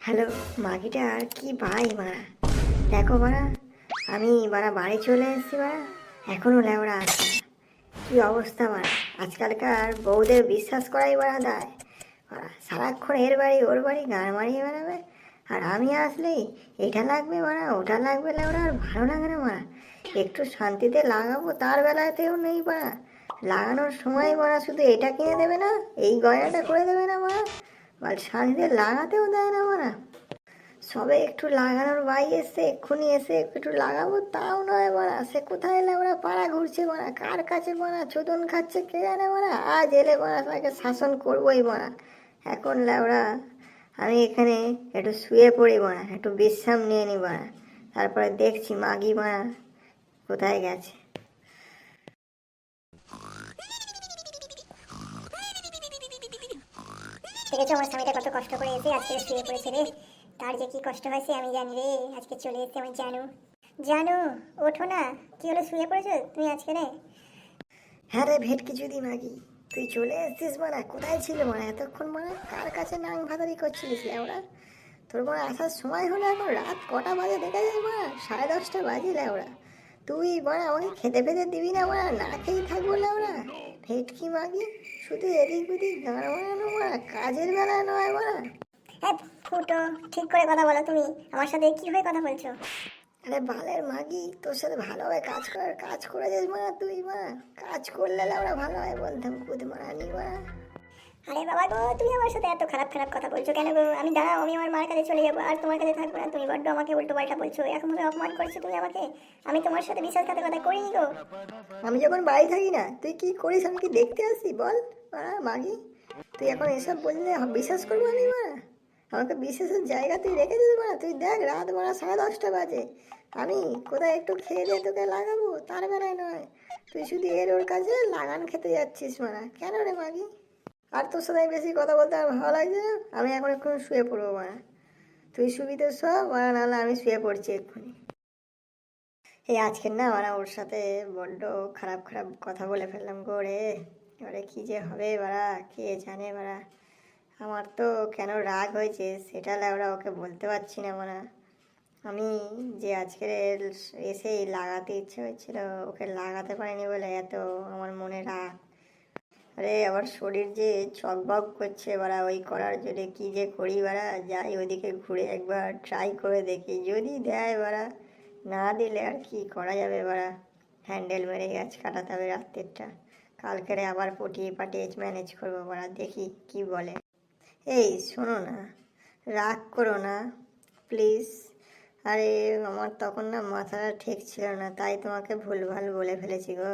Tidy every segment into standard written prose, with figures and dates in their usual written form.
Hello, মাগিটা আর কি ভাই মারা। দেখো মারা, আমি মারা বাড়ি চলে এসেছি মারা, এখনো লেওড়া আসছে না। কি অবস্থা মারা, আজকালকার বউদের বিশ্বাস করাই মারা দায় মারা। সারাক্ষণ এর বাড়ি ওর বাড়ি গান মারিয়ে বেড়াবে, আর আমি আসলেই এটা লাগবে মারা ওটা লাগবে লেওড়া। আর ভালো লাগে না মারা, একটু শান্তিতে লাগাবো তার বেলাতেও নেই মারা। লাগানোর সময় মারা শুধু এটা কিনে দেবে না, এই গয়নাটা করে দেবে না মারা, আর শান্তিতে লাগাতেও দেয় না মারা। সবে একটু লাগানোর বাই এসে এক্ষুনি এসে একটু লাগাবো তাও নয় মারা। সে কোথায় লেবড়া পাড়া ঘুরছে মারা, কার কাছে মারা চোদন খাচ্ছে কে জানে মারা। আজ এলে মারা তাকে শাসন করবোই মারা। এখন লেবড়া আমি এখানে একটু শুয়ে পড়ি মারা, একটু বিশ্রাম নিয়ে নি মারা, তারপরে দেখছি মাগি মারা কোথায় গেছে। দেখেছো আমার স্বামীটা কত কষ্ট করে এসে আজকে শুয়ে পড়েছে রে। তার যে কি কষ্ট হয়েছে আমি জানি রে। আজকে চলে এসেছে আমার জানু। জানু, ওঠো না। কি হলো, শুয়ে পড়েছো তুমি আজকে রে? হ্যাঁ রে ভেটকি যদি মাগি, তুই চলে এসছিস মারা। কোথায় ছিল মারা এতক্ষণ মারা, কার কাছে নাং ভাতারি করছিলিস লেওড়া? তোর মারা আসার সময় হলো, এখন রাত কটা বাজে দেখা যায় মারা, 10:30 বাজে লেওড়া। তুই মারা আমাকে খেতে ফেতে দিবি না মারা, না খেয়েই থাকবো লেওড়া। ভেটকি মাগি, শুধু এদিক ওদিক গান মারানো মারা, কাজের বেলায় নয় মারা। হ্যাঁ ফুটো, ঠিক করে কথা বলো। তুমি আমার সাথে কি হয়ে কথা বলছো? আরে বালের মাগি, তোর সাথে ভালোভাবে কাজ করে যাস মারা। তুই মারা কাজ করলে লেওড়া ভালো হয় বলতাম, কুদ মারা নি মারা। আরে বাবা গো, তুমি আমার সাথে এত খারাপ খারাপ কথা বলছো কেন গো? আমি দাঁড়াও, আমি আমার মার কাছে চলে যাবো, আর তোমার কাছে থাকবো না। তুমি বড্ড আমাকে উল্টো পাল্টা বলছো, এখন ভাবে অপমান করছো তুমি আমাকে। আমি তোমার সাথে বিশ্বাসঘাতকতা করিনি গো। আমি যখন বাড়ি থাকি না তুই কি করিস, আমি কি দেখতে আসি বল মারা মাগি? তুই এখন এসব বললে বিশ্বাস করবো আমি মারা? আমাকে বিশ্বাসের জায়গা তুই রেখেছিস মারা? তুই দেখ রাত মারা 10:30 বাজে, আমি কোথায় একটু খেয়ে দিয়ে তোকে লাগাবো তার বেলায় নয়, তুই শুধু এর ওর কাছে লাগান খেতে যাচ্ছিস মারা। কেন রে মাগি? আর তোর সাথে বেশি কথা বলতে আমার ভালো লাগছে না, আমি এখন এক্ষুনি শুয়ে পড়বো মারা। তুই সুবিধে সব মারা, নাহলে আমি শুয়ে পড়ছি এক্ষুনি। এই আজকের না মানে ওর সাথে বড্ড খারাপ খারাপ কথা বলে ফেললাম গো রে। এবারে কী যে হবে বাড়া, কে জানে বাড়া। আমার তো কেন রাগ হয়েছে সেটা ওরা ওকে বলতে পারছি না মানে। আমি যে আজকে এসেই লাগাতে ইচ্ছে হচ্ছিল, ওকে লাগাতে পারিনি বলে এত আমার মনে রাগ। আরে আমার শরীর যে চকবক করছে বাড়া, ওই করার জন্য কী যে করি বাড়া। যাই ওদিকে ঘুরে একবার ট্রাই করে দেখি, যদি দেয় বাড়া, না দিলে আর কি করা যাবে বাড়া। হ্যান্ডেল মেরে গাছ কাটাতে হবে রাত্রেরটা, কালকেরে আবার পটিয়ে পাটিয়ে ম্যানেজ করবো বাড়া, দেখি কি বলে। এই শোনো না, রাগ করো না প্লিজ। আরে আমার তখন না মাথাটা ঠিক ছিল না, তাই তোমাকে ভুলভাল বলে ফেলেছি গো।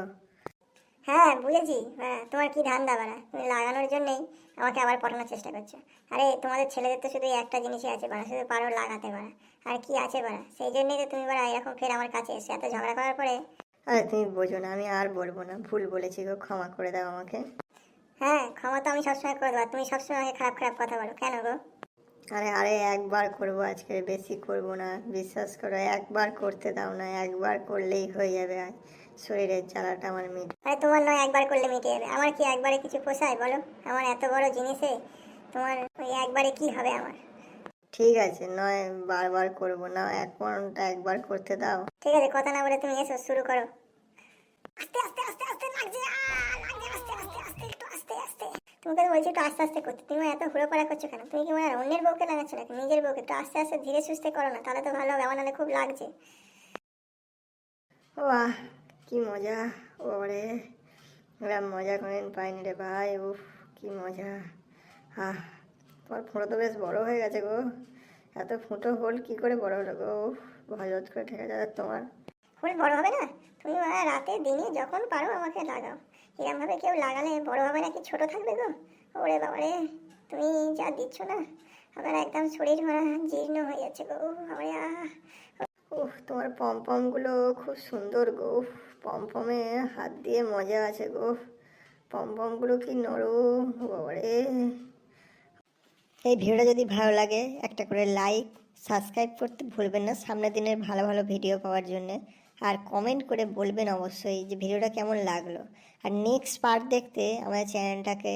হ্যাঁ বুঝেছি। হ্যাঁ, তোমার কি ধান্দা বাড়া, তুমি লাগানোর জন্যই আমাকে আবার পটানোর চেষ্টা করছো। আরে তোমাদের ছেলেদের তো শুধু একটা জিনিসই আছে বাড়া, শুধু পারো লাগাতে বাড়া। আর কি আছে বাড়া, সেই জন্যই তো তুমি বাড়া এরকম ফের আমার কাছে এসে এত ঝগড়া করার পরে। আরে তুমি বোঝো না, আমি আর বলবো না, ভুল বলেছি গো, ক্ষমা করে দাও আমাকে। হ্যাঁ, ক্ষমা তো আমি সবসময় করে দেবো, তুমি সবসময় আমাকে খারাপ খারাপ কথা বলো কেন গো? আরে আরে একবার করবো আজকে, বেশি করবো না, বিশ্বাস করো, একবার করতে দাও না, একবার করলেই হয়ে যাবে। আজ শরীরের জ্বালাটা আমার আরে তোমার নয় একবার করলে মিটে যাবে, আমার কি একবারে কিছু পোষায় বলো? আমার এত বড় জিনিসে তোমার ওই একবারে কি হবে আমার? ঠিক আছে, নয় বারবার করবো না, এখনটা একবার করতে দাও। ঠিক আছে, কথা না বলে তুমি এসো, শুরু করো। আস্তে আস্তে আস্তে আস্তে লাগছে, লাগছে, আস্তে আস্তে আস্তে, একটু আস্তে আস্তে। তোমাকে তো বলছি একটু আস্তে আস্তে করতে, তুমি এত হুড়োপাড়া করছো কেন? তুমি কি মনে হয় অন্যের বউকে লাগাচ্ছ নাকি নিজের বউকে? একটু আস্তে আস্তে ধীরে সুস্থে করো না, তাহলে তো ভালো হবে, আমার নাহলে খুব লাগছে। বাহ কি মজা, ওরে এরকম মজা কোনোদিন পাইনি রে ভাই। উফ কি মজা। আহ, তোমার ফুঁটো তো বেশ বড় হয়ে গেছে গো। এত ফুঁটো হোল কি করে বড় হলো গো? উফ, হজরত করে ঠেকে যাবে তোমার। ফুল বড় হবে না? তুমি রাতে দিনে যখন পারো আমাকে লাগাও। এরকম ভাবে কেউ লাগালে বড় হবে নাকি ছোট থাকবে গো? ওরে বাবা রে, তুমি যা দিচ্ছ না, আমার একদম শরীর জীর্ণ হয়ে যাচ্ছে গো। বাবারে উফ, তোমার পমপমগুলো খুব সুন্দর গো। উফ, পমপমে হাত দিয়ে মজা আছে গো। পমপমগুলো কি নরম বাবারে। এই ভিডিওটা যদি ভালো লাগে একটা করে লাইক সাবস্ক্রাইব করতে ভুলবেন না সামনের দিনের ভালো ভালো ভিডিও পাওয়ার জন্য। আর কমেন্ট করে বলবেন অবশ্যই যে ভিডিওটা কেমন লাগলো। আর নেক্সট পার্ট দেখতে আমাদের চ্যানেলটাকে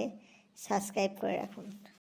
সাবস্ক্রাইব করে রাখুন।